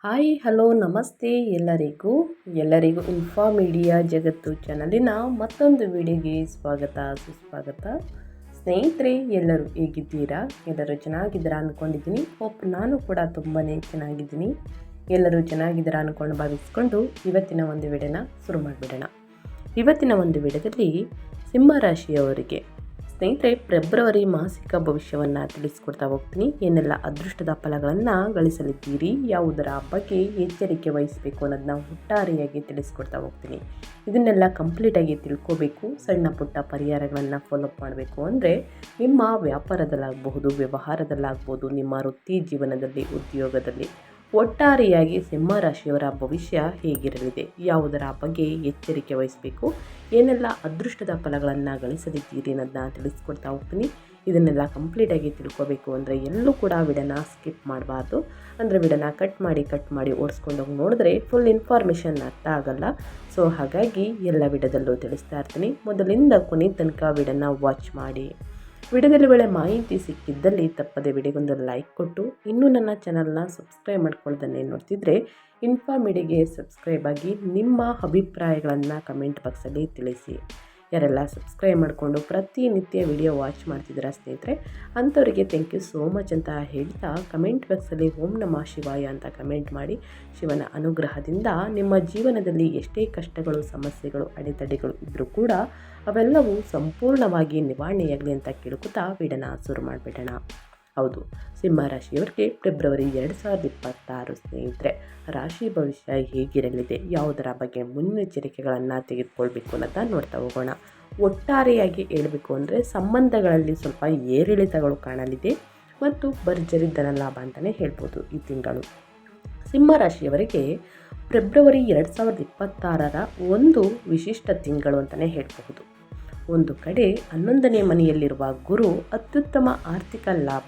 Hi hello ನಮಸ್ತೆ ಎಲ್ಲರಿಗೂ info media ಜಗತ್ತು ಚಾನಲಿನ ಮತ್ತೊಂದು ವಿಡಿಯೋಗೆ ಸ್ವಾಗತ ಸುಸ್ವಾಗತ. ಸ್ನೇಹಿತರೆ, ಎಲ್ಲರೂ ಹೇಗಿದ್ದೀರಾ? ಎಲ್ಲರೂ ಚೆನ್ನಾಗಿದ್ದೀರಾ ಅಂದ್ಕೊಂಡಿದ್ದೀನಿ. ನಾನು ಕೂಡ ತುಂಬಾ ಚೆನ್ನಾಗಿದ್ದೀನಿ. ಎಲ್ಲರೂ ಚೆನ್ನಾಗಿದ್ದೀರಾ ಅಂದ್ಕೊಂಡು ಭಾವಿಸ್ಕೊಂಡು ಇವತ್ತಿನ ಒಂದು ವಿಡಿಯೋನ ಶುರು ಮಾಡಿಬಿಡೋಣ. ಇವತ್ತಿನ ಒಂದು ವಿಡಿಯೋದಲ್ಲಿ ಸಿಂಹ ರಾಶಿಯವರಿಗೆ ಸ್ನೇಹಿತರೆ ಫೆಬ್ರವರಿ ಮಾಸಿಕ ಭವಿಷ್ಯವನ್ನು ತಿಳಿಸ್ಕೊಡ್ತಾ ಹೋಗ್ತೀನಿ. ಏನೆಲ್ಲ ಅದೃಷ್ಟದ ಫಲಗಳನ್ನು ಗಳಿಸಲಿದ್ದೀರಿ, ಯಾವುದರ ಬಗ್ಗೆ ಎಚ್ಚರಿಕೆ ವಹಿಸಬೇಕು ಅನ್ನೋದನ್ನ ಒಟ್ಟಾರೆಯಾಗಿ ತಿಳಿಸ್ಕೊಡ್ತಾ ಹೋಗ್ತೀನಿ. ಇದನ್ನೆಲ್ಲ ಕಂಪ್ಲೀಟಾಗಿ ತಿಳ್ಕೋಬೇಕು, ಸಣ್ಣ ಪುಟ್ಟ ಪರಿಹಾರಗಳನ್ನು ಫಾಲೋಅಪ್ ಮಾಡಬೇಕು ಅಂದರೆ ನಿಮ್ಮ ವ್ಯಾಪಾರದಲ್ಲಾಗಬಹುದು, ವ್ಯವಹಾರದಲ್ಲಾಗ್ಬೋದು, ನಿಮ್ಮ ವೃತ್ತಿ ಜೀವನದಲ್ಲಿ, ಉದ್ಯೋಗದಲ್ಲಿ ಒಟ್ಟಾರೆಯಾಗಿ ಸಿಂಹ ರಾಶಿಯವರ ಭವಿಷ್ಯ ಹೇಗಿರಲಿದೆ, ಯಾವುದರ ಬಗ್ಗೆ ಎಚ್ಚರಿಕೆ ವಹಿಸಬೇಕು, ಏನೆಲ್ಲ ಅದೃಷ್ಟದ ಫಲಗಳನ್ನು ಗಳಿಸಲಿದ್ದೀರಿ ಅನ್ನೋದನ್ನ ತಿಳಿಸ್ಕೊಡ್ತಾ ಹೋಗ್ತೀನಿ. ಇದನ್ನೆಲ್ಲ ಕಂಪ್ಲೀಟಾಗಿ ತಿಳ್ಕೋಬೇಕು ಅಂದರೆ ಎಲ್ಲೂ ಕೂಡ ವಿಡಿಯೋನ ಸ್ಕಿಪ್ ಮಾಡಬಾರ್ದು. ಅಂದರೆ ವಿಡಿಯೋನ ಕಟ್ ಮಾಡಿ ಓಡಿಸ್ಕೊಂಡೋಗಿ ನೋಡಿದ್ರೆ ಫುಲ್ ಇನ್ಫಾರ್ಮೇಷನ್ ಅರ್ಥ ಆಗಲ್ಲ. ಸೊ ಹಾಗಾಗಿ ಎಲ್ಲ ವಿಡಿಯೋದಲ್ಲೂ ತಿಳಿಸ್ತಾ ಇರ್ತೀನಿ. ಮೊದಲಿಂದ ಕೊನೆ ತನಕ ವಿಡಿಯೋನ ವಾಚ್ ಮಾಡಿ. ವಿಡಿಯೋದಲ್ಲಿ ಒಳ್ಳೆ ಮಾಹಿತಿ ಸಿಕ್ಕಿದ್ದಲ್ಲಿ ತಪ್ಪದೆ ವಿಡಿಯೋಗೊಂದು ಲೈಕ್ ಕೊಟ್ಟು, ಇನ್ನೂ ನನ್ನ ಚಾನಲ್ನ ಸಬ್ಸ್ಕ್ರೈಬ್ ಮಾಡ್ಕೊಳ್ದನ್ನೇ ನೋಡ್ತಿದ್ರೆ ಇನ್ಫಾ ಮೀಡಿಯಾಗೆ ಸಬ್ಸ್ಕ್ರೈಬ್ ಆಗಿ ನಿಮ್ಮ ಅಭಿಪ್ರಾಯಗಳನ್ನು ಕಮೆಂಟ್ ಬಾಕ್ಸಲ್ಲಿ ತಿಳಿಸಿ. ಯಾರೆಲ್ಲ ಸಬ್ಸ್ಕ್ರೈಬ್ ಮಾಡಿಕೊಂಡು ಪ್ರತಿನಿತ್ಯ ವಿಡಿಯೋ ವಾಚ್ ಮಾಡ್ತಿದ್ದೀರಾ ಸ್ನೇಹಿತರೆ, ಅಂಥವರಿಗೆ ಥ್ಯಾಂಕ್ ಯು ಸೋ ಮಚ್ ಅಂತ ಹೇಳ್ತಾ ಕಮೆಂಟ್ ಬಾಕ್ಸಲ್ಲಿ ಓಂ ನಮಃ ಶಿವಾಯ ಅಂತ ಕಮೆಂಟ್ ಮಾಡಿ. ಶಿವನ ಅನುಗ್ರಹದಿಂದ ನಿಮ್ಮ ಜೀವನದಲ್ಲಿ ಎಷ್ಟೇ ಕಷ್ಟಗಳು, ಸಮಸ್ಯೆಗಳು, ಅಡೆತಡೆಗಳು ಇದ್ದರೂ ಕೂಡ ಅವೆಲ್ಲವೂ ಸಂಪೂರ್ಣವಾಗಿ ನಿವಾರಣೆಯಾಗಲಿ ಅಂತ ಕೇಳ್ಕೊತಾ ವಿಡಿಯೋನ ಶುರು ಮಾಡಿಬಿಡೋಣ. ಹೌದು, ಸಿಂಹ ರಾಶಿಯವರಿಗೆ ಫೆಬ್ರವರಿ 2026 ಸ್ನೇಹಿತರೆ ರಾಶಿ ಭವಿಷ್ಯ ಹೇಗಿರಲಿದೆ, ಯಾವುದರ ಬಗ್ಗೆ ಮುನ್ನೆಚ್ಚರಿಕೆಗಳನ್ನು ತೆಗೆದುಕೊಳ್ಬೇಕು ಅನ್ನೋದನ್ನ ನೋಡ್ತಾ ಹೋಗೋಣ. ಒಟ್ಟಾರೆಯಾಗಿ ಹೇಳಬೇಕು ಅಂದರೆ ಸಂಬಂಧಗಳಲ್ಲಿ ಸ್ವಲ್ಪ ಏರಿಳಿತಗಳು ಕಾಣಲಿದೆ ಮತ್ತು ಭರ್ಜರಿ ಧನಲಾಭ ಅಂತಲೇ ಹೇಳ್ಬೋದು. ಈ ತಿಂಗಳು ಸಿಂಹ ರಾಶಿಯವರಿಗೆ ಫೆಬ್ರವರಿ 2026 ಒಂದು ವಿಶಿಷ್ಟ ತಿಂಗಳು ಅಂತಲೇ ಹೇಳಬಹುದು. ಒಂದು ಕಡೆ 11ನೇ ಮನೆಯಲ್ಲಿರುವ ಗುರು ಅತ್ಯುತ್ತಮ ಆರ್ಥಿಕ ಲಾಭ,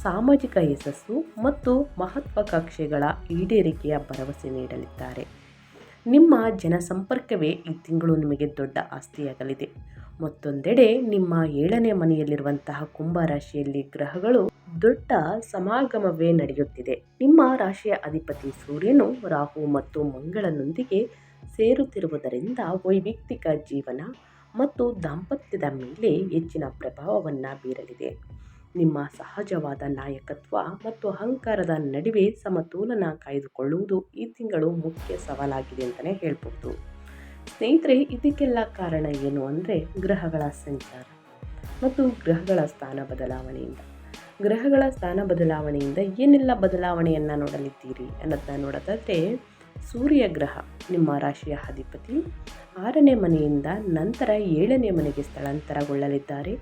ಸಾಮಾಜಿಕ ಯಶಸ್ಸು ಮತ್ತು ಮಹತ್ವಾಕಾಂಕ್ಷೆಗಳ ಈಡೇರಿಕೆಯ ಭರವಸೆ ನೀಡಲಿದ್ದಾರೆ. ನಿಮ್ಮ ಜನಸಂಪರ್ಕವೇ ಈ ತಿಂಗಳು ನಿಮಗೆ ದೊಡ್ಡ ಆಸ್ತಿಯಾಗಲಿದೆ. ಮತ್ತೊಂದೆಡೆ ನಿಮ್ಮ 7ನೇ ಮನೆಯಲ್ಲಿರುವಂತಹ ಕುಂಭ ರಾಶಿಯಲ್ಲಿ ಗ್ರಹಗಳು ದೊಡ್ಡ ಸಮಾಗಮವೇ ನಡೆಯುತ್ತಿದೆ. ನಿಮ್ಮ ರಾಶಿಯ ಅಧಿಪತಿ ಸೂರ್ಯನು ರಾಹು ಮತ್ತು ಮಂಗಳನೊಂದಿಗೆ ಸೇರುತ್ತಿರುವುದರಿಂದ ವೈಯಕ್ತಿಕ ಜೀವನ ಮತ್ತು ದಾಂಪತ್ಯದ ಮೇಲೆ ಹೆಚ್ಚಿನ ಪ್ರಭಾವವನ್ನು ಬೀರಲಿದೆ. ನಿಮ್ಮ ಸಹಜವಾದ ನಾಯಕತ್ವ ಮತ್ತು ಅಹಂಕಾರದ ನಡುವೆ ಸಮತೋಲನ ಕಾಯ್ದುಕೊಳ್ಳುವುದು ಈ ತಿಂಗಳು ಮುಖ್ಯ ಸವಾಲಾಗಿದೆ ಅಂತಲೇ ಹೇಳ್ಬೋದು. ಸ್ನೇಹಿತರೆ, ಇದಕ್ಕೆಲ್ಲ ಕಾರಣ ಏನು ಅಂದರೆ ಗ್ರಹಗಳ ಸಂಚಾರ ಮತ್ತು ಗ್ರಹಗಳ ಸ್ಥಾನ ಬದಲಾವಣೆಯಿಂದ ಏನೆಲ್ಲ ಬದಲಾವಣೆಯನ್ನು ನೋಡಲಿದ್ದೀರಿ ಅನ್ನೋದನ್ನ ನೋಡೋದಾದರೆ, ಸೂರ್ಯ ಗ್ರಹ ನಿಮ್ಮ ರಾಶಿಯ ಅಧಿಪತಿ 6ನೇ ಮನೆಯಿಂದ ನಂತರ 7ನೇ ಮನೆಗೆ ಸ್ಥಳಾಂತರಗೊಳ್ಳಲಿದ್ದಾರೆ.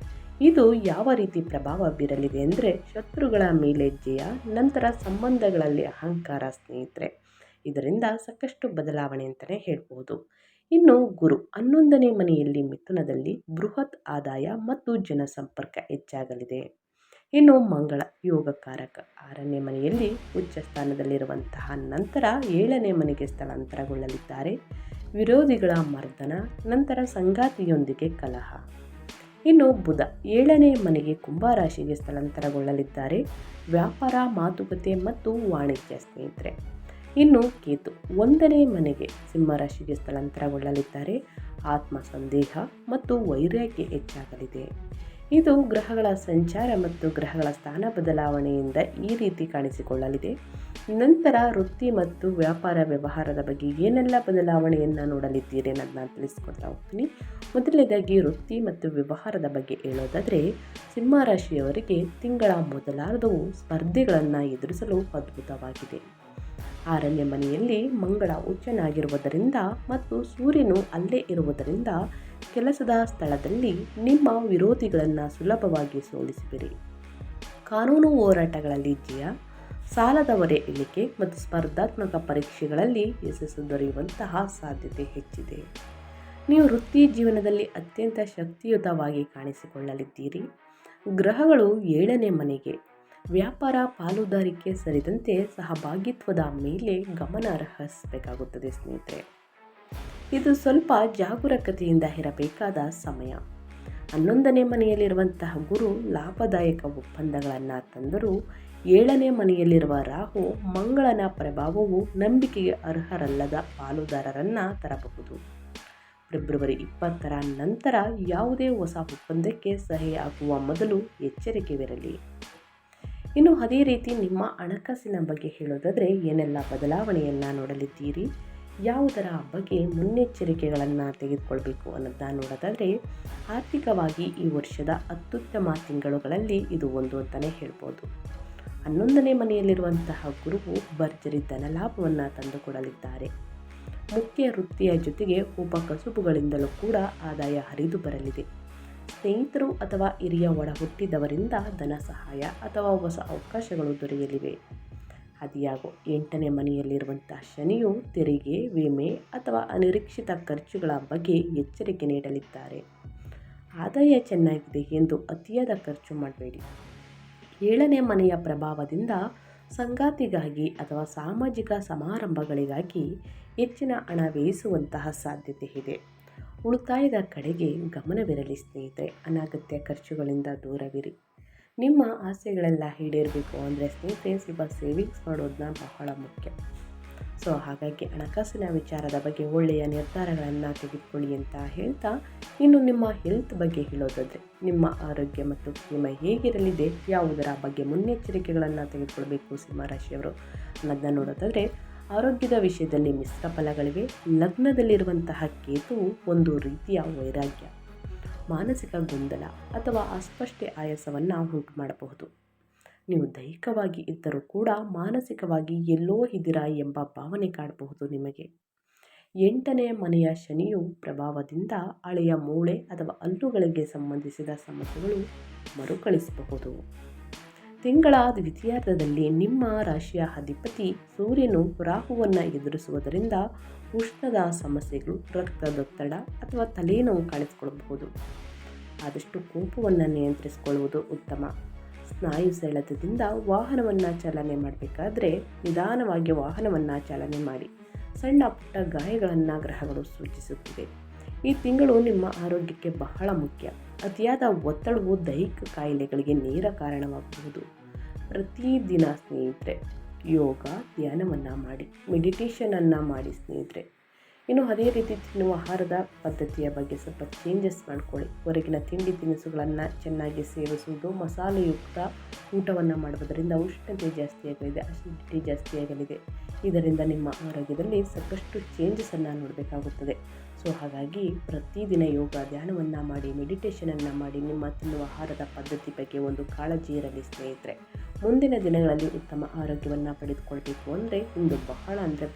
ಇದು ಯಾವ ರೀತಿ ಪ್ರಭಾವ ಬೀರಲಿದೆ ಅಂದರೆ ಶತ್ರುಗಳ ಮೇಲೆ ಜಯ, ನಂತರ ಸಂಬಂಧಗಳಲ್ಲಿ ಅಹಂಕಾರ ಸ್ನೇಹಿತರೆ. ಇದರಿಂದ ಸಾಕಷ್ಟು ಬದಲಾವಣೆ ಅಂತಲೇ ಹೇಳ್ಬೋದು. ಇನ್ನು ಗುರು 11ನೇ ಮನೆಯಲ್ಲಿ ಮಿಥುನದಲ್ಲಿ ಬೃಹತ್ ಆದಾಯ ಮತ್ತು ಜನಸಂಪರ್ಕ ಹೆಚ್ಚಾಗಲಿದೆ. ಇನ್ನು ಮಂಗಳ ಯೋಗಕಾರಕ 6ನೇ ಮನೆಯಲ್ಲಿ ಉಚ್ಚ ಸ್ಥಾನದಲ್ಲಿರುವಂತಹ ನಂತರ 7ನೇ ಮನೆಗೆ ಸ್ಥಳಾಂತರಗೊಳ್ಳಲಿದ್ದಾರೆ. ವಿರೋಧಿಗಳ ಮರ್ದನ, ನಂತರ ಸಂಗಾತಿಯೊಂದಿಗೆ ಕಲಹ. ಇನ್ನು ಬುಧ 7ನೇ ಮನೆಗೆ ಕುಂಭ ರಾಶಿಗೆ ಸ್ಥಳಾಂತರಗೊಳ್ಳಲಿದ್ದಾರೆ. ವ್ಯಾಪಾರ, ಮಾತುಕತೆ ಮತ್ತು ವಾಣಿಜ್ಯ ಸ್ನೇಹಿತರೆ. ಇನ್ನು ಕೇತು 1ನೇ ಮನೆಗೆ ಸಿಂಹ ರಾಶಿಗೆ ಸ್ಥಳಾಂತರಗೊಳ್ಳಲಿದ್ದಾರೆ. ಆತ್ಮ ಸಂದೇಹ ಮತ್ತು ವೈರಾಗ್ಯ ಹೆಚ್ಚಾಗಲಿದೆ. ಇದು ಗ್ರಹಗಳ ಸಂಚಾರ ಮತ್ತು ಗ್ರಹಗಳ ಸ್ಥಾನ ಬದಲಾವಣೆಯಿಂದ ಈ ರೀತಿ ಕಾಣಿಸಿಕೊಳ್ಳಲಿದೆ. ನಂತರ ವೃತ್ತಿ ಮತ್ತು ವ್ಯಾಪಾರ ವ್ಯವಹಾರದ ಬಗ್ಗೆ ಏನೆಲ್ಲ ಬದಲಾವಣೆಯನ್ನು ನೋಡಲಿದ್ದೀರಿ ಅನ್ನೋದನ್ನ ತಿಳಿಸ್ಕೊಡ್ತಾ ಹೋಗ್ತೀನಿ. ಮೊದಲನೇದಾಗಿ ವೃತ್ತಿ ಮತ್ತು ವ್ಯವಹಾರದ ಬಗ್ಗೆ ಹೇಳೋದಾದರೆ, ಸಿಂಹ ರಾಶಿಯವರಿಗೆ ತಿಂಗಳ ಮೊದಲಾರ್ಧವು ಸ್ಪರ್ಧೆಗಳನ್ನು ಎದುರಿಸಲು ಅದ್ಭುತವಾಗಿದೆ. 6ನೇ ಮನೆಯಲ್ಲಿ ಮಂಗಳ ಉಚ್ಚನಾಗಿರುವುದರಿಂದ ಮತ್ತು ಸೂರ್ಯನು ಅಲ್ಲೇ ಇರುವುದರಿಂದ ಕೆಲಸದ ಸ್ಥಳದಲ್ಲಿ ನಿಮ್ಮ ವಿರೋಧಿಗಳನ್ನು ಸುಲಭವಾಗಿ ಸೋಲಿಸುವಿರಿ. ಕಾನೂನು ಹೋರಾಟಗಳಲ್ಲಿ ಜಯ, ಸಾಲದ ಹೊರೆ ಇಳಿಕೆ ಮತ್ತು ಸ್ಪರ್ಧಾತ್ಮಕ ಪರೀಕ್ಷೆಗಳಲ್ಲಿ ಯಶಸ್ಸು ದೊರೆಯುವಂತಹ ಸಾಧ್ಯತೆ ಹೆಚ್ಚಿದೆ. ನೀವು ವೃತ್ತಿ ಜೀವನದಲ್ಲಿ ಅತ್ಯಂತ ಶಕ್ತಿಯುತವಾಗಿ ಕಾಣಿಸಿಕೊಳ್ಳಲಿದ್ದೀರಿ. ಗ್ರಹಗಳು 7ನೇ ಮನೆಗೆ ವ್ಯಾಪಾರ, ಪಾಲುದಾರಿಕೆ ಸೇರಿದಂತೆ ಸಹಭಾಗಿತ್ವದ ಮೇಲೆ ಗಮನ ಹರಿಸಬೇಕಾಗುತ್ತದೆ ಸ್ನೇಹಿತರೆ. ಇದು ಸ್ವಲ್ಪ ಜಾಗರೂಕತೆಯಿಂದ ಇರಬೇಕಾದ ಸಮಯ. 11ನೇ ಮನೆಯಲ್ಲಿರುವಂತಹ ಗುರು ಲಾಭದಾಯಕ ಒಪ್ಪಂದಗಳನ್ನು ತಂದರೂ 7ನೇ ಮನೆಯಲ್ಲಿರುವ ರಾಹು ಮಂಗಳನ ಪ್ರಭಾವವು ನಂಬಿಕೆಗೆ ಅರ್ಹರಲ್ಲದ ಪಾಲುದಾರರನ್ನು ತರಬಹುದು. ಫೆಬ್ರವರಿ 20ರ ನಂತರ ಯಾವುದೇ ಹೊಸ ಒಪ್ಪಂದಕ್ಕೆ ಸಹಿ ಹಾಕುವ ಮೊದಲು ಎಚ್ಚರಿಕೆವಿರಲಿ. ಇನ್ನು ಅದೇ ರೀತಿ ನಿಮ್ಮ ಹಣಕಾಸಿನ ಬಗ್ಗೆ ಹೇಳೋದಾದರೆ ಏನೆಲ್ಲ ಬದಲಾವಣೆಯನ್ನು ನೋಡಲಿದ್ದೀರಿ, ಯಾವುದರ ಬಗ್ಗೆ ಮುನ್ನೆಚ್ಚರಿಕೆಗಳನ್ನು ತೆಗೆದುಕೊಳ್ಬೇಕು ಅನ್ನೋದನ್ನ ನೋಡೋದಾದರೆ, ಆರ್ಥಿಕವಾಗಿ ಈ ವರ್ಷದ ಅತ್ಯುತ್ತಮ ತಿಂಗಳುಗಳಲ್ಲಿ ಇದು ಒಂದು ಅಂತಲೇ ಹೇಳ್ಬೋದು. 11ನೇ ಮನೆಯಲ್ಲಿರುವಂತಹ ಗುರುವು ಭರ್ಜರಿ ಧನಲಾಭವನ್ನು ತಂದುಕೊಡಲಿದ್ದಾರೆ. ಮುಖ್ಯ ವೃತ್ತಿಯ ಜೊತೆಗೆ ಉಪಕಸುಬುಗಳಿಂದಲೂ ಕೂಡ ಆದಾಯ ಹರಿದು ಬರಲಿದೆ. ಸ್ನೇಹಿತರು ಅಥವಾ ಹಿರಿಯ ಒಡ ಹುಟ್ಟಿದವರಿಂದ ಧನ ಸಹಾಯ ಅಥವಾ ಹೊಸ ಅವಕಾಶಗಳು ದೊರೆಯಲಿವೆ. ಅದಿಯಾಗೋ 8ನೇ ಮನೆಯಲ್ಲಿರುವಂತಹ ಶನಿಯು ತೆರಿಗೆ, ವಿಮೆ ಅಥವಾ ಅನಿರೀಕ್ಷಿತ ಖರ್ಚುಗಳ ಬಗ್ಗೆ ಎಚ್ಚರಿಕೆ ನೀಡಲಿದ್ದಾರೆ. ಆದಾಯ ಚೆನ್ನಾಗಿದೆ ಎಂದು ಅತಿಯಾದ ಖರ್ಚು ಮಾಡಬೇಡಿ. 7ನೇ ಮನೆಯ ಪ್ರಭಾವದಿಂದ ಸಂಗಾತಿಗಾಗಿ ಅಥವಾ ಸಾಮಾಜಿಕ ಸಮಾರಂಭಗಳಿಗಾಗಿ ಹೆಚ್ಚಿನ ಹಣ ವ್ಯಯಿಸುವಂತಹ ಸಾಧ್ಯತೆ ಇದೆ. ಉಳಿತಾಯದ ಕಡೆಗೆ ಗಮನವಿರಲಿ ಸ್ನೇಹಿತರೆ. ಅನಗತ್ಯ ಖರ್ಚುಗಳಿಂದ ದೂರವಿರಿ. ನಿಮ್ಮ ಆಸೆಗಳೆಲ್ಲ ಈಡೇರಬೇಕು ಅಂದರೆ ಸ್ನೇಹಿತರೆ ಸ್ವಲ್ಪ ಸೇವಿಂಗ್ಸ್ ಮಾಡೋದನ್ನ ಬಹಳ ಮುಖ್ಯ. ಸೊ ಹಾಗಾಗಿ ಹಣಕಾಸಿನ ವಿಚಾರದ ಬಗ್ಗೆ ಒಳ್ಳೆಯ ನಿರ್ಧಾರಗಳನ್ನು ತೆಗೆದುಕೊಳ್ಳಿ ಅಂತ ಹೇಳ್ತಾ, ಇನ್ನು ನಿಮ್ಮ ಹೆಲ್ತ್ ಬಗ್ಗೆ ಹೇಳೋದಾದರೆ ನಿಮ್ಮ ಆರೋಗ್ಯ ಮತ್ತು ಕ್ಷೇಮ ಹೇಗಿರಲಿದೆ, ಯಾವುದರ ಬಗ್ಗೆ ಮುನ್ನೆಚ್ಚರಿಕೆಗಳನ್ನು ತೆಗೆದುಕೊಳ್ಬೇಕು ಸಿಂಹರಾಶಿಯವರು ಅನ್ನೋದನ್ನ ನೋಡೋದಾದರೆ, ಆರೋಗ್ಯದ ವಿಷಯದಲ್ಲಿ ಮಿಶ್ರ ಫಲಗಳಿವೆ. ಲಗ್ನದಲ್ಲಿರುವಂತಹ ಕೇತುವು ಒಂದು ರೀತಿಯ ವೈರಾಗ್ಯ, ಮಾನಸಿಕ ಗೊಂದಲ ಅಥವಾ ಅಸ್ಪಷ್ಟ ಆಯಾಸವನ್ನು ಉಂಟು ಮಾಡಬಹುದು. ನೀವು ದೈಹಿಕವಾಗಿ ಇದ್ದರೂ ಕೂಡ ಮಾನಸಿಕವಾಗಿ ಎಲ್ಲೋ ಇದ್ದೀರಾ ಎಂಬ ಭಾವನೆ ಕಾಡಬಹುದು ನಿಮಗೆ. 8ನೇ ಮನೆಯ ಶನಿಯು ಪ್ರಭಾವದಿಂದ ಹಳೆಯ ಮೂಳೆ ಅಥವಾ ಹಲ್ಲುಗಳಿಗೆ ಸಂಬಂಧಿಸಿದ ಸಮಸ್ಯೆಗಳು ಮರುಕಳಿಸಬಹುದು. ತಿಂಗಳ ದ್ವಿತೀಯಾರ್ಧದಲ್ಲಿ ನಿಮ್ಮ ರಾಶಿಯ ಅಧಿಪತಿ ಸೂರ್ಯನು ರಾಹುವನ್ನು ಎದುರಿಸುವುದರಿಂದ ಉಷ್ಣದ ಸಮಸ್ಯೆಗಳು, ರಕ್ತದೊತ್ತಡ ಅಥವಾ ತಲೆನೋವು ಕಾಣಿಸಿಕೊಳ್ಳಬಹುದು. ಆದಷ್ಟು ಕೋಪವನ್ನು ನಿಯಂತ್ರಿಸಿಕೊಳ್ಳುವುದು ಉತ್ತಮ. ಸ್ನಾಯು ಸೆಳೆತದಿಂದ ವಾಹನವನ್ನು ಚಾಲನೆ ಮಾಡಬೇಕಾದ್ರೆ ನಿಧಾನವಾಗಿ ವಾಹನವನ್ನು ಚಾಲನೆ ಮಾಡಿ. ಸಣ್ಣ ಪುಟ್ಟ ಗಾಯಗಳನ್ನು ಗ್ರಹಗಳು ಸೂಚಿಸುತ್ತಿವೆ. ಈ ತಿಂಗಳು ನಿಮ್ಮ ಆರೋಗ್ಯಕ್ಕೆ ಬಹಳ ಮುಖ್ಯ. ಅತಿಯಾದ ಒತ್ತಡವು ದೈಹಿಕ ಕಾಯಿಲೆಗಳಿಗೆ ನೇರ ಕಾರಣವಾಗಬಹುದು. ಪ್ರತಿದಿನ ಸ್ನೇಹಿತರೆ ಯೋಗ, ಧ್ಯಾನವನ್ನು ಮಾಡಿ, ಮೆಡಿಟೇಷನನ್ನು ಮಾಡಿ ಸ್ನೇಹಿತರೆ. ಇನ್ನು ಅದೇ ರೀತಿ ತಿನ್ನುವ ಆಹಾರದ ಪದ್ಧತಿಯ ಬಗ್ಗೆ ಸ್ವಲ್ಪ ಚೇಂಜಸ್ ಮಾಡ್ಕೊಳ್ಳಿ. ಹೊರಗಿನ ತಿಂಡಿ ತಿನಿಸುಗಳನ್ನು ಚೆನ್ನಾಗಿ ಸೇವಿಸುವುದು, ಮಸಾಲೆಯುಕ್ತ ಊಟವನ್ನು ಮಾಡುವುದರಿಂದ ಉಷ್ಣತೆ ಜಾಸ್ತಿಯಾಗಲಿದೆ, ಅಸಿಡಿಟಿ ಜಾಸ್ತಿಯಾಗಲಿದೆ. ಇದರಿಂದ ನಿಮ್ಮ ಆರೋಗ್ಯದಲ್ಲಿ ಸಾಕಷ್ಟು ಚೇಂಜಸನ್ನು ನೋಡಬೇಕಾಗುತ್ತದೆ. ಸೊ ಹಾಗಾಗಿ ಪ್ರತಿದಿನ ಯೋಗ, ಧ್ಯಾನವನ್ನು ಮಾಡಿ, ಮೆಡಿಟೇಷನನ್ನು ಮಾಡಿ. ನಿಮ್ಮ ತಿನ್ನುವ ಆಹಾರದ ಪದ್ಧತಿ ಬಗ್ಗೆ ಒಂದು ಕಾಳಜಿ ಇರಲಿ ಸ್ನೇಹಿತರೆ. ಮುಂದಿನ ದಿನಗಳಲ್ಲಿ ಉತ್ತಮ ಆರೋಗ್ಯವನ್ನು ಪಡೆದುಕೊಳ್ಬೇಕು ಅಂದರೆ ಇಂದು ಬಹಳ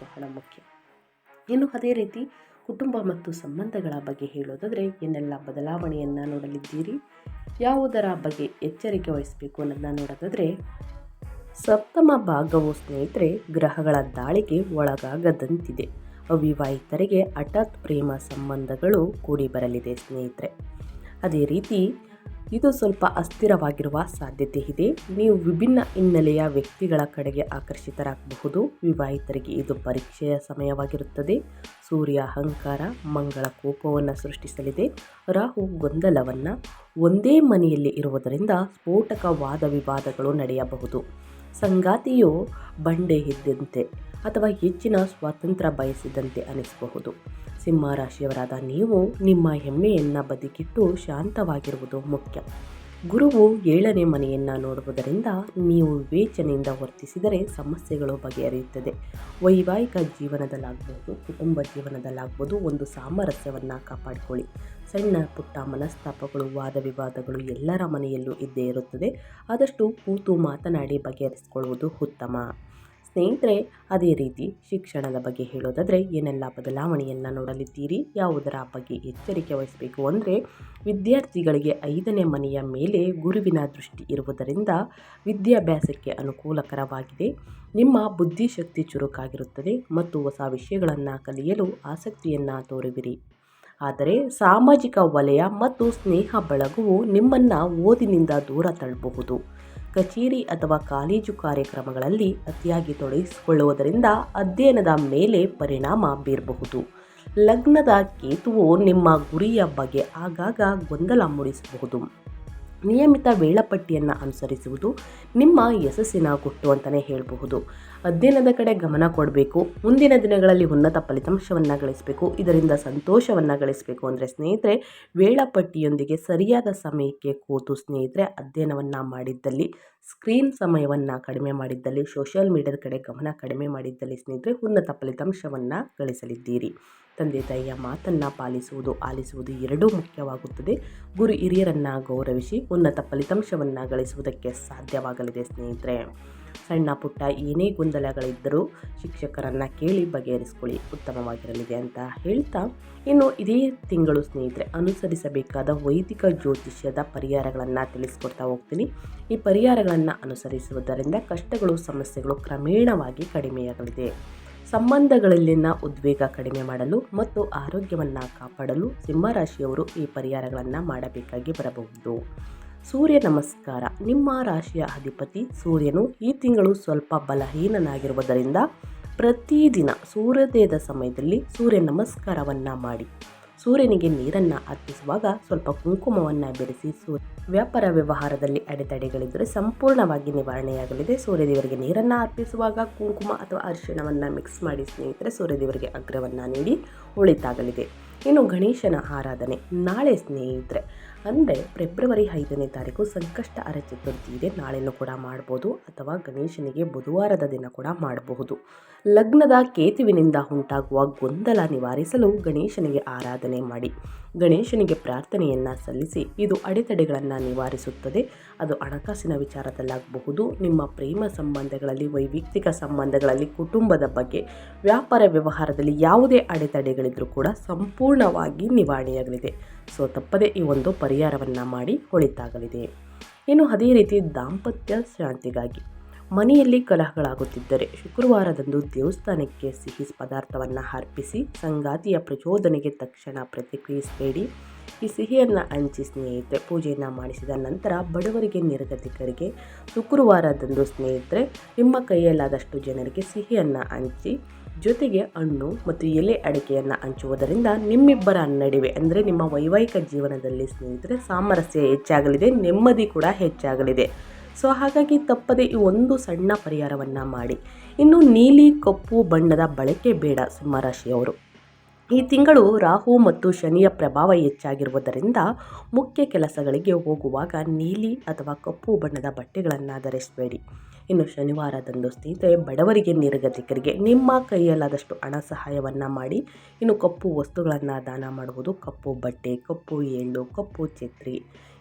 ಮುಖ್ಯ. ಇನ್ನು ಅದೇ ರೀತಿ ಕುಟುಂಬ ಮತ್ತು ಸಂಬಂಧಗಳ ಬಗ್ಗೆ ಹೇಳೋದಾದರೆ ಏನೆಲ್ಲ ಬದಲಾವಣೆಯನ್ನು ನೋಡಲಿದ್ದೀರಿ, ಯಾವುದರ ಬಗ್ಗೆ ಎಚ್ಚರಿಕೆ ವಹಿಸಬೇಕು ಅನ್ನೋದನ್ನ ನೋಡೋದಾದರೆ, ಸಪ್ತಮ ಭಾಗವು ಸ್ನೇಹಿತರೆ ಗ್ರಹಗಳ ದಾಳಿಗೆ ಒಳಗಾಗದಂತಿದೆ. ಅವಿವಾಹಿತರಿಗೆ ಹಠಾತ್ ಪ್ರೇಮ ಸಂಬಂಧಗಳು ಕೂಡಿ ಬರಲಿದೆ ಸ್ನೇಹಿತರೆ. ಅದೇ ರೀತಿ ಇದು ಸ್ವಲ್ಪ ಅಸ್ಥಿರವಾಗಿರುವ ಸಾಧ್ಯತೆ ಇದೆ. ನೀವು ವಿಭಿನ್ನ ಹಿನ್ನೆಲೆಯ ವ್ಯಕ್ತಿಗಳ ಕಡೆಗೆ ಆಕರ್ಷಿತರಾಗಬಹುದು. ವಿವಾಹಿತರಿಗೆ ಇದು ಪರೀಕ್ಷೆಯ ಸಮಯವಾಗಿರುತ್ತದೆ. ಸೂರ್ಯ ಅಹಂಕಾರ, ಮಂಗಳ ಕೋಪವನ್ನು ಸೃಷ್ಟಿಸಲಿದೆ. ರಾಹು ಗೊಂದಲವನ್ನು. ಒಂದೇ ಮನೆಯಲ್ಲಿ ಇರುವುದರಿಂದ ಸ್ಫೋಟಕ ವಾದ ವಿವಾದಗಳು ನಡೆಯಬಹುದು. ಸಂಗಾತಿಯು ಬಂಡೆ ಇದ್ದಂತೆ ಅಥವಾ ಹೆಚ್ಚಿನ ಸ್ವಾತಂತ್ರ್ಯ ಬಯಸಿದಂತೆ ಅನಿಸಬಹುದು. ಸಿಂಹರಾಶಿಯವರಾದ ನೀವು ನಿಮ್ಮ ಹೆಮ್ಮೆಯನ್ನು ಬದಿಗಿಟ್ಟು ಶಾಂತವಾಗಿರುವುದು ಮುಖ್ಯ. ಗುರುವು 7ನೇ ಮನೆಯನ್ನು ನೋಡುವುದರಿಂದ ನೀವು ವಿವೇಚನೆಯಿಂದ ವರ್ತಿಸಿದರೆ ಸಮಸ್ಯೆಗಳು ಬಗೆಹರಿಯುತ್ತದೆ. ವೈವಾಹಿಕ ಜೀವನದಲ್ಲಾಗ್ಬೋದು, ಕುಟುಂಬ ಜೀವನದಲ್ಲಾಗ್ಬೋದು ಒಂದು ಸಾಮರಸ್ಯವನ್ನು ಕಾಪಾಡಿಕೊಳ್ಳಿ. ಸಣ್ಣ ಪುಟ್ಟ ಮನಸ್ತಾಪಗಳು, ವಾದ ವಿವಾದಗಳು ಎಲ್ಲರ ಮನೆಯಲ್ಲೂ ಇದ್ದೇ ಇರುತ್ತದೆ. ಆದಷ್ಟು ಕೂತು ಮಾತನಾಡಿ ಬಗೆಹರಿಸಿಕೊಳ್ಳುವುದು ಉತ್ತಮ ಸ್ನೇಹಿತರೆ. ಅದೇ ರೀತಿ ಶಿಕ್ಷಣದ ಬಗ್ಗೆ ಹೇಳೋದಾದರೆ ಏನೆಲ್ಲ ಬದಲಾವಣೆಯನ್ನು ನೋಡಲಿದ್ದೀರಿ, ಯಾವುದರ ಬಗ್ಗೆ ಎಚ್ಚರಿಕೆ ವಹಿಸಬೇಕು ಅಂದರೆ, ವಿದ್ಯಾರ್ಥಿಗಳಿಗೆ 5ನೇ ಮನೆಯ ಮೇಲೆ ಗುರುವಿನ ದೃಷ್ಟಿ ಇರುವುದರಿಂದ ವಿದ್ಯಾಭ್ಯಾಸಕ್ಕೆ ಅನುಕೂಲಕರವಾಗಿದೆ. ನಿಮ್ಮ ಬುದ್ಧಿಶಕ್ತಿ ಚುರುಕಾಗಿರುತ್ತದೆ ಮತ್ತು ಹೊಸ ವಿಷಯಗಳನ್ನು ಕಲಿಯಲು ಆಸಕ್ತಿಯನ್ನು ತೋರುವಿರಿ. ಆದರೆ ಸಾಮಾಜಿಕ ವಲಯ ಮತ್ತು ಸ್ನೇಹ ಬಳಗವು ನಿಮ್ಮನ್ನು ಓದಿನಿಂದ ದೂರ ತಳ್ಳಬಹುದು. ಕಚೇರಿ ಅಥವಾ ಕಾಲೇಜು ಕಾರ್ಯಕ್ರಮಗಳಲ್ಲಿ ಅತಿಯಾಗಿ ತೊಡಗಿಸಿಕೊಳ್ಳುವುದರಿಂದ ಅಧ್ಯಯನದ ಮೇಲೆ ಪರಿಣಾಮ ಬೀರಬಹುದು. ಲಗ್ನದ ಕೇತುವು ನಿಮ್ಮ ಗುರಿಯ ಬಗ್ಗೆ ಆಗಾಗ ಗೊಂದಲ ಮೂಡಿಸಬಹುದು. ನಿಯಮಿತ ವೇಳಾಪಟ್ಟಿಯನ್ನು ಅನುಸರಿಸುವುದು ನಿಮ್ಮ ಯಶಸ್ಸಿನ ಗುಟ್ಟು ಅಂತಲೇ ಹೇಳಬಹುದು. ಅಧ್ಯಯನದ ಕಡೆ ಗಮನ ಕೊಡಬೇಕು. ಮುಂದಿನ ದಿನಗಳಲ್ಲಿ ಉನ್ನತ ಫಲಿತಾಂಶವನ್ನು ಗಳಿಸಬೇಕು. ಇದರಿಂದ ಸಂತೋಷವನ್ನು ಗಳಿಸಬೇಕು ಅಂದರೆ ಸ್ನೇಹಿತರೆ, ವೇಳಾಪಟ್ಟಿಯೊಂದಿಗೆ ಸರಿಯಾದ ಸಮಯಕ್ಕೆ ಕೂತು ಸ್ನೇಹಿತರೆ ಅಧ್ಯಯನವನ್ನು ಮಾಡಿದ್ದಲ್ಲಿ, ಸ್ಕ್ರೀನ್ ಸಮಯವನ್ನು ಕಡಿಮೆ ಮಾಡಿದ್ದಲ್ಲಿ, ಸೋಷಿಯಲ್ ಮೀಡಿಯಾದ ಕಡೆ ಗಮನ ಕಡಿಮೆ ಮಾಡಿದ್ದಲ್ಲಿ ಸ್ನೇಹಿತರೆ ಉನ್ನತ ಫಲಿತಾಂಶವನ್ನು ಗಳಿಸಲಿದ್ದೀರಿ. ತಂದೆ ತಾಯಿಯ ಮಾತನ್ನು ಪಾಲಿಸುವುದು ಆಲಿಸುವುದು ಎರಡೂ ಮುಖ್ಯವಾಗುತ್ತದೆ. ಗುರು ಹಿರಿಯರನ್ನು ಗೌರವಿಸಿ ಉನ್ನತ ಫಲಿತಾಂಶವನ್ನು ಗಳಿಸುವುದಕ್ಕೆ ಸಾಧ್ಯವಾಗಲಿದೆ ಸ್ನೇಹಿತರೆ. ಸಣ್ಣ ಪುಟ್ಟ ಏನೇ ಗೊಂದಲಗಳಿದ್ದರೂ ಶಿಕ್ಷಕರನ್ನು ಕೇಳಿ ಬಗೆಹರಿಸ್ಕೊಳ್ಳಿ, ಉತ್ತಮವಾಗಿರಲಿದೆ ಅಂತ ಹೇಳ್ತಾ, ಇನ್ನು ಇದೇ ತಿಂಗಳು ಸ್ನೇಹಿತರೆ ಅನುಸರಿಸಬೇಕಾದ ವೈದಿಕ ಜ್ಯೋತಿಷ್ಯದ ಪರಿಹಾರಗಳನ್ನು ತಿಳಿಸ್ಕೊಡ್ತಾ ಹೋಗ್ತೀನಿ. ಈ ಪರಿಹಾರಗಳನ್ನು ಅನುಸರಿಸುವುದರಿಂದ ಕಷ್ಟಗಳು ಸಮಸ್ಯೆಗಳು ಕ್ರಮೇಣವಾಗಿ ಕಡಿಮೆಯಾಗಲಿದೆ. ಸಂಬಂಧಗಳಲ್ಲಿನ ಉದ್ವೇಗ ಕಡಿಮೆ ಮಾಡಲು ಮತ್ತು ಆರೋಗ್ಯವನ್ನು ಕಾಪಾಡಲು ಸಿಂಹರಾಶಿಯವರು ಈ ಪರಿಹಾರಗಳನ್ನು ಮಾಡಬೇಕಾಗಿ ಬರಬಹುದು. ಸೂರ್ಯ ನಮಸ್ಕಾರ. ನಿಮ್ಮ ರಾಶಿಯ ಅಧಿಪತಿ ಸೂರ್ಯನು ಈ ತಿಂಗಳು ಸ್ವಲ್ಪ ಬಲಹೀನನಾಗಿರುವುದರಿಂದ ಪ್ರತಿದಿನ ಸೂರ್ಯೋದಯದ ಸಮಯದಲ್ಲಿ ಸೂರ್ಯ ನಮಸ್ಕಾರವನ್ನು ಮಾಡಿ. ಸೂರ್ಯನಿಗೆ ನೀರನ್ನು ಅರ್ಪಿಸುವಾಗ ಸ್ವಲ್ಪ ಕುಂಕುಮವನ್ನು ಬೆರೆಸಿ ವ್ಯಾಪಾರ ವ್ಯವಹಾರದಲ್ಲಿ ಅಡೆತಡೆಗಳಿದ್ದರೆ ಸಂಪೂರ್ಣವಾಗಿ ನಿವಾರಣೆಯಾಗಲಿದೆ. ಸೂರ್ಯದೇವರಿಗೆ ನೀರನ್ನು ಅರ್ಪಿಸುವಾಗ ಕುಂಕುಮ ಅಥವಾ ಅರಿಶಿಣವನ್ನು ಮಿಕ್ಸ್ ಮಾಡಿ ಸ್ನೇಹಿತರೆ ಸೂರ್ಯದೇವರಿಗೆ ಅಗ್ರವನ್ನು ನೀಡಿ ಒಳಿತಾಗಲಿದೆ. ಇನ್ನು ಗಣೇಶನ ಆರಾಧನೆ ನಾಳೆ ಸ್ನೇಹಿತರೆ ಅಂದರೆ ಫೆಬ್ರವರಿ 5ನೇ ತಾರೀಕು ಸಂಕಷ್ಟಹರ ಚತುರ್ಥಿ ಇದೆ. ನಾಳೆನೂ ಕೂಡ ಮಾಡ್ಬೋದು ಅಥವಾ ಗಣೇಶನಿಗೆ ಬುಧವಾರದ ದಿನ ಕೂಡ ಮಾಡಬಹುದು. ಲಗ್ನದ ಕೇತುವಿನಿಂದ ಉಂಟಾಗುವ ಗೊಂದಲ ನಿವಾರಿಸಲು ಗಣೇಶನಿಗೆ ಆರಾಧನೆ ಮಾಡಿ. ಗಣೇಶನಿಗೆ ಪ್ರಾರ್ಥನೆಯನ್ನು ಸಲ್ಲಿಸಿ. ಇದು ಅಡೆತಡೆಗಳನ್ನು ನಿವಾರಿಸುತ್ತದೆ. ಅದು ಹಣಕಾಸಿನ ವಿಚಾರದಲ್ಲಾಗಬಹುದು, ನಿಮ್ಮ ಪ್ರೇಮ ಸಂಬಂಧಗಳಲ್ಲಿ, ವೈಯಕ್ತಿಕ ಸಂಬಂಧಗಳಲ್ಲಿ, ಕುಟುಂಬದ ಬಗ್ಗೆ, ವ್ಯಾಪಾರ ವ್ಯವಹಾರದಲ್ಲಿ ಯಾವುದೇ ಅಡೆತಡೆಗಳಿದ್ರೂ ಕೂಡ ಸಂಪೂರ್ಣವಾಗಿ ನಿವಾರಣೆಯಾಗಲಿದೆ. ಸೊ ತಪ್ಪದೇ ಈ ಒಂದು ಪರಿಹಾರವನ್ನು ಮಾಡಿ ಒಳಿತಾಗಲಿದೆ. ಇನ್ನು ಅದೇ ರೀತಿ ದಾಂಪತ್ಯ ಶಾಂತಿಗಾಗಿ ಮನೆಯಲ್ಲಿ ಕಲಹಗಳಾಗುತ್ತಿದ್ದರೆ ಶುಕ್ರವಾರದಂದು ದೇವಸ್ಥಾನಕ್ಕೆ ಸಿಹಿ ಪದಾರ್ಥವನ್ನು ಅರ್ಪಿಸಿ. ಸಂಗಾತಿಯ ಪ್ರಚೋದನೆಗೆ ತಕ್ಷಣ ಪ್ರತಿಕ್ರಿಯಿಸಬೇಡಿ. ಈ ಸಿಹಿಯನ್ನು ಹಂಚಿ ಸ್ನೇಹಿತರೆ ಪೂಜೆಯನ್ನು ಮಾಡಿಸಿದ ನಂತರ ಬಡವರಿಗೆ ನಿರ್ಗತಿಕರಿಗೆ ಶುಕ್ರವಾರದಂದು ಸ್ನೇಹಿತರೆ ನಿಮ್ಮ ಕೈಯಲ್ಲಾದಷ್ಟು ಜನರಿಗೆ ಸಿಹಿಯನ್ನು ಹಂಚಿ. ಜೊತೆಗೆ ಹಣ್ಣು ಮತ್ತು ಎಲೆ ಅಡಿಕೆಯನ್ನು ಹಂಚುವುದರಿಂದ ನಿಮ್ಮಿಬ್ಬರ ನಡುವೆ ಅಂದರೆ ನಿಮ್ಮ ವೈವಾಹಿಕ ಜೀವನದಲ್ಲಿ ಸ್ನೇಹಿತರೆ ಸಾಮರಸ್ಯ ಹೆಚ್ಚಾಗಲಿದೆ, ನೆಮ್ಮದಿ ಕೂಡ ಹೆಚ್ಚಾಗಲಿದೆ. ಸೊ ಹಾಗಾಗಿ ತಪ್ಪದೆ ಈ ಒಂದು ಸಣ್ಣ ಪರಿಹಾರವನ್ನು ಮಾಡಿ. ಇನ್ನು ನೀಲಿ ಕಪ್ಪು ಬಣ್ಣದ ಬಳಕೆ ಬೇಡ ಸಿಂಹರಾಶಿಯವರು. ಈ ತಿಂಗಳು ರಾಹು ಮತ್ತು ಶನಿಯ ಪ್ರಭಾವ ಹೆಚ್ಚಾಗಿರುವುದರಿಂದ ಮುಖ್ಯ ಕೆಲಸಗಳಿಗೆ ಹೋಗುವಾಗ ನೀಲಿ ಅಥವಾ ಕಪ್ಪು ಬಣ್ಣದ ಬಟ್ಟೆಗಳನ್ನು ಧರಿಸಬೇಡಿ. ಇನ್ನು ಶನಿವಾರದಂದು ಸ್ನೇಹಿತರೆ ಬಡವರಿಗೆ ನಿರ್ಗತಿಕರಿಗೆ ನಿಮ್ಮ ಕೈಯಲ್ಲಾದಷ್ಟು ಹಣ ಸಹಾಯವನ್ನು ಮಾಡಿ. ಇನ್ನು ಕಪ್ಪು ವಸ್ತುಗಳನ್ನು ದಾನ ಮಾಡುವುದು, ಕಪ್ಪು ಬಟ್ಟೆ, ಕಪ್ಪು ಎಳ್ಳು, ಕಪ್ಪು ಛತ್ರಿ,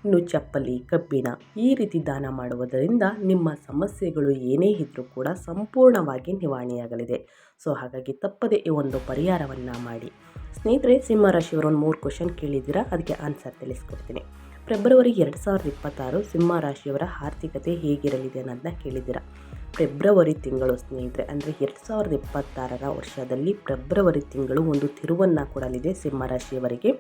ಇನ್ನು ಚಪ್ಪಲಿ, ಕಬ್ಬಿಣ ಈ ರೀತಿ ದಾನ ಮಾಡುವುದರಿಂದ ನಿಮ್ಮ ಸಮಸ್ಯೆಗಳು ಏನೇ ಇದ್ದರೂ ಕೂಡ ಸಂಪೂರ್ಣವಾಗಿ ನಿವಾರಣೆಯಾಗಲಿದೆ. ಸೊ ಹಾಗಾಗಿ ತಪ್ಪದೆ ಈ ಒಂದು ಪರಿಹಾರವನ್ನು ಮಾಡಿ. ಸ್ನೇಹಿತರೆ ಸಿಂಹರಾಶಿಯವರು ಒಂದು 3 ಕ್ವೆಶ್ಚನ್ ಕೇಳಿದ್ದೀರಾ, ಅದಕ್ಕೆ ಆನ್ಸರ್ ತಿಳಿಸ್ಕೊಡ್ತೀನಿ. ಫೆಬ್ರವರಿ 2026 ಸಿಂಹರಾಶಿಯವರ ಆರ್ಥಿಕತೆ ಹೇಗಿರಲಿದೆ ಅನ್ನೋದನ್ನ ಕೇಳಿದ್ದೀರಾ. ಫೆಬ್ರವರಿ ತಿಂಗಳು ಸ್ನೇಹಿತರೆ ಅಂದರೆ 2026ರ ವರ್ಷದಲ್ಲಿ ಫೆಬ್ರವರಿ ತಿಂಗಳು ಒಂದು ತಿರುವನ್ನು ಕೊಡಲಿದೆ ಸಿಂಹರಾಶಿಯವರಿಗೆ.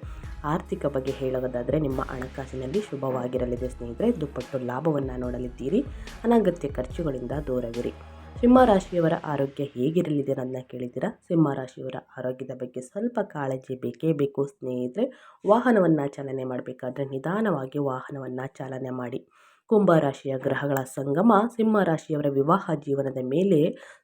ಆರ್ಥಿಕ ಬಗ್ಗೆ ಹೇಳೋದಾದರೆ ನಿಮ್ಮ ಹಣಕಾಸಿನಲ್ಲಿ ಶುಭವಾಗಿರಲಿದೆ ಸ್ನೇಹಿತರೆ. ದುಪ್ಪಟ್ಟು ಲಾಭವನ್ನು ನೋಡಲಿದ್ದೀರಿ. ಅನಗತ್ಯ ಖರ್ಚುಗಳಿಂದ ದೂರವಿರಿ. ಸಿಂಹರಾಶಿಯವರ ಆರೋಗ್ಯ ಹೇಗಿರಲಿದೆ ಅನ್ನೋದನ್ನ ಕೇಳಿದ್ದೀರಾ. ಸಿಂಹರಾಶಿಯವರ ಆರೋಗ್ಯದ ಬಗ್ಗೆ ಸ್ವಲ್ಪ ಕಾಳಜಿ ಬೇಕೇ ಬೇಕು ಸ್ನೇಹಿತರೆ. ವಾಹನವನ್ನು ಚಾಲನೆ ಮಾಡಬೇಕಾದ್ರೆ ನಿಧಾನವಾಗಿ ವಾಹನವನ್ನು ಚಾಲನೆ ಮಾಡಿ. ಕುಂಭರಾಶಿಯ ಗ್ರಹಗಳ ಸಂಗಮ ಸಿಂಹರಾಶಿಯವರ ವಿವಾಹ ಜೀವನದ ಮೇಲೆ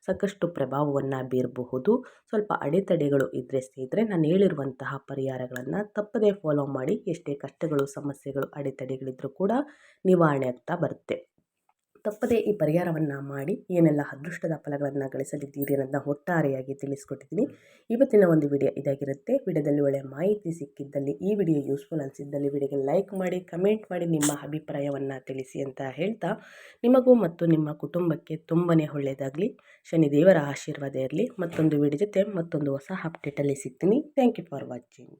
ಸಾಕಷ್ಟು ಪ್ರಭಾವವನ್ನು ಬೀರಬಹುದು. ಸ್ವಲ್ಪ ಅಡೆತಡೆಗಳು ಇದ್ದರೆ ಸ್ನೇಹಿತರೆ ನಾನು ಹೇಳಿರುವಂತಹ ಪರಿಹಾರಗಳನ್ನು ತಪ್ಪದೇ ಫಾಲೋ ಮಾಡಿ. ಎಷ್ಟೇ ಕಷ್ಟಗಳು ಸಮಸ್ಯೆಗಳು ಅಡೆತಡೆಗಳಿದ್ರೂ ಕೂಡ ನಿವಾರಣೆ ಆಗ್ತಾ ಬರುತ್ತೆ. ತಪ್ಪದೇ ಈ ಪರಿಹಾರವನ್ನು ಮಾಡಿ ಏನೆಲ್ಲ ಅದೃಷ್ಟದ ಫಲಗಳನ್ನು ಗಳಿಸಲಿದ್ದೀರಿ ಅನ್ನೋದನ್ನ ಒಟ್ಟಾರೆಯಾಗಿ ತಿಳಿಸ್ಕೊಟ್ಟಿದ್ದೀನಿ. ಇವತ್ತಿನ ಒಂದು ವಿಡಿಯೋ ಇದಾಗಿರುತ್ತೆ. ವಿಡಿಯೋದಲ್ಲಿ ಒಳ್ಳೆಯ ಮಾಹಿತಿ ಸಿಕ್ಕಿದ್ದಲ್ಲಿ, ಈ ವಿಡಿಯೋ ಯೂಸ್ಫುಲ್ ಅನಿಸಿದ್ದಲ್ಲಿ ವಿಡಿಯೋಗೆ ಲೈಕ್ ಮಾಡಿ, ಕಮೆಂಟ್ ಮಾಡಿ, ನಿಮ್ಮ ಅಭಿಪ್ರಾಯವನ್ನು ತಿಳಿಸಿ ಅಂತ ಹೇಳ್ತಾ ನಿಮಗೂ ಮತ್ತು ನಿಮ್ಮ ಕುಟುಂಬಕ್ಕೆ ತುಂಬಾ ಒಳ್ಳೆಯದಾಗಲಿ. ಶನಿದೇವರ ಆಶೀರ್ವಾದ ಇರಲಿ. ಮತ್ತೊಂದು ವಿಡಿಯೋ ಜೊತೆ ಮತ್ತೊಂದು ಹೊಸ ಅಪ್ಡೇಟಲ್ಲಿ ಸಿಗ್ತೀನಿ. Thank you for watching.